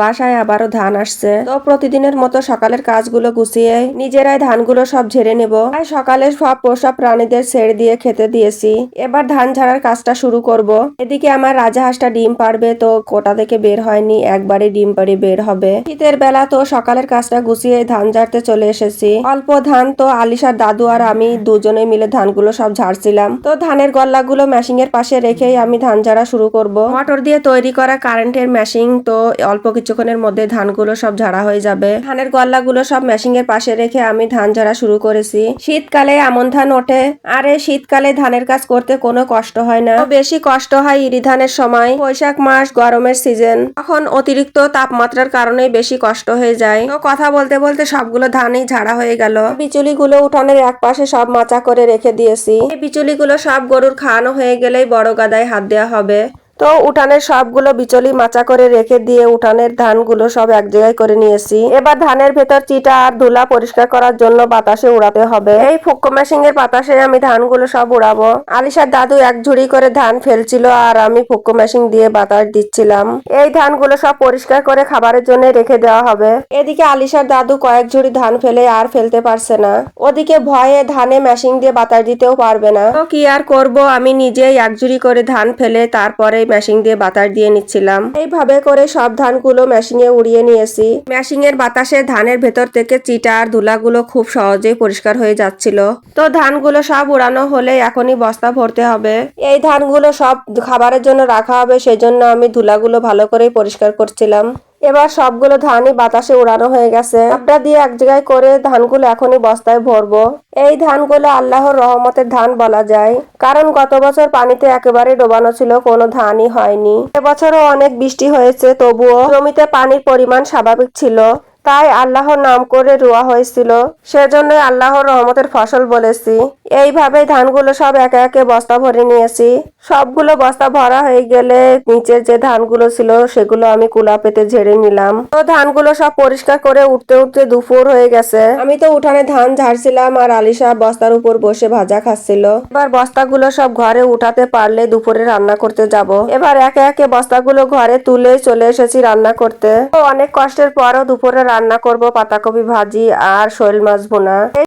বাসায় আবারও ধান আসছে। তো প্রতিদিনের মতো সকালের কাজগুলো গুছিয়ে নিজেরাই ধানগুলো সব ঝেড়ে নেব। তাই সকালে সব পোষা প্রাণীদের ছেড়ে দিয়ে খেতে দিয়েছি। এবার ধান ঝাড়ার কাজটা শুরু করব। এদিকে আমার রাজাহাঁসটা ডিম পারবে, তো কোটা থেকে বের হয়নি, একবারে ডিম পাড়ি বের হবে। শীতের বেলা তো সকালের কাজটা গুছিয়ে ধান ঝাড়তে চলে এসেছি। অল্প ধান তো আলিশার দাদু আর আমি দুজনে মিলে ধানগুলো সব ঝাড়ছিলাম। তো ধানের গল্লাগুলো মেশিং এর পাশে রেখেই আমি ধান ঝাড়া শুরু করব। মোটর দিয়ে তৈরি করা কারেন্টের মেশিন, তো অল্প কিছুক্ষণের মধ্যে ধানগুলো সব ঝাড়া হয়ে যাবে। ধানের গল্লাগুলো সব মেশিং এর পাশে রেখে আমি ধান ঝাড়া শুরু করেছি। শীতকালে আমন ধান ওঠে, আর এই শীতকালে ধানের কাজ করতে কোনো কষ্ট হয় না। বেশি কষ্ট হয় ইরি ধানের সময়, বৈশাখ মাস গরমের সিজন, তখন অতিরিক্ত তাপমাত্রার কারণে বেশি কষ্ট হয়ে যায়। তো কথা বলতে বলতে সবগুলো ধানই ঝাড়া হয়ে গেল। বিচুলিগুলো উঠানের এক পাশে সব মাচা করে রেখে দিয়েছি। এই বিচুলিগুলো সব গরুর খাওয়ানো হয়ে গেলেই বড় গাদায় হাত দেওয়া হবে। তো উঠানের সবগুলো বিচলি মাচা করে রেখে দিয়ে উঠানের ধানগুলো সব এক জায়গায় করে নিয়েছি। এবার ধানের ভেতর চিটা আর ধুলা পরিষ্কার করার জন্য বাতাসে উড়াতে হবে। এই ফুক্কো মেশিং এর বাতাসে আমি ধানগুলো সব উড়াবো। আলিশার দাদু এক ঝুড়ি করে ধান ফেলছিল আর আমি ফুক্কো মেশিং দিয়ে বাতাস দিচ্ছিলাম। এই ধানগুলো সব পরিষ্কার করে খাবারের জন্য রেখে দেওয়া হবে। এদিকে আলিশার দাদু কয়েক ঝুড়ি ধান ফেলে আর ফেলতে পারছে না। ওদিকে ভয়ে ধানে মেশিং দিয়ে বাতাস দিতেও পারবে না। তো কি আর করব, আমি নিজেই এক ঝুড়ি করে ধান ফেলে তারপরে মেশিং দিয়ে বাতাস দিয়ে নিচ্ছিলাম। এইভাবে করে সব ধানগুলো মেশিং এ উড়িয়ে নিয়েছি। মেশিং এর বাতাসে ধানের ভেতর থেকে চিটা আর ধুলাগুলো খুব সহজেই পরিষ্কার হয়ে যাচ্ছিল। তো ধানগুলো সব উড়ানো হলে এখনই বস্তা ভরতে হবে। এই ধানগুলো সব খাবারের জন্য রাখা হবে, সেজন্য আমি ধুলাগুলো ভালো করে পরিষ্কার করছিলাম। এবার সবগুলো ধানই বাতাসে উড়ানো হয়ে গেছে। চাপটা দিয়ে এক জায়গায় করে ধানগুলো এখনই বস্তায় ভরবো। এই ধানগুলো আল্লাহর রহমতের ধান বলা যায়, কারণ গত বছর পানিতে একেবারে ডোবানো ছিল, কোনো ধানই হয়নি। এবছরও অনেক বৃষ্টি হয়েছে, তবুও জমিতে পানির পরিমাণ স্বাভাবিক ছিল, তাই আল্লাহর নাম করে রোয়া হয়েছিল, সেজন্যই আল্লাহর রহমতের ফসল বলেছি। এইভাবে ধানগুলো সব একে একে বস্তা ভরে নিয়েছি। সবগুলো বস্তা ভরা হয়ে গেলে নিচে যে ধানগুলো ছিল সেগুলো আমি কুলা পেতে ঝেড়ে নিলাম। তো ধানগুলো সব পরিষ্কার করে উঠতে উঠতে দুপুর হয়ে গেছে। আমি তো উঠানে ধান ঝাড়ছিলাম আর আলিশা বস্তার উপর বসে ভাজা খাচ্ছিল। এবার বস্তাগুলো সব ঘরে উঠাতে পারলে দুপুরে রান্না করতে যাব। এবার একে একে বস্তাগুলো ঘরে তুলে চলে এসেছি রান্না করতে। তো অনেক কষ্টের পরও দুপুরে রান্না করব পাতাকপি ভাজি আর শোল মাছ ভুনা।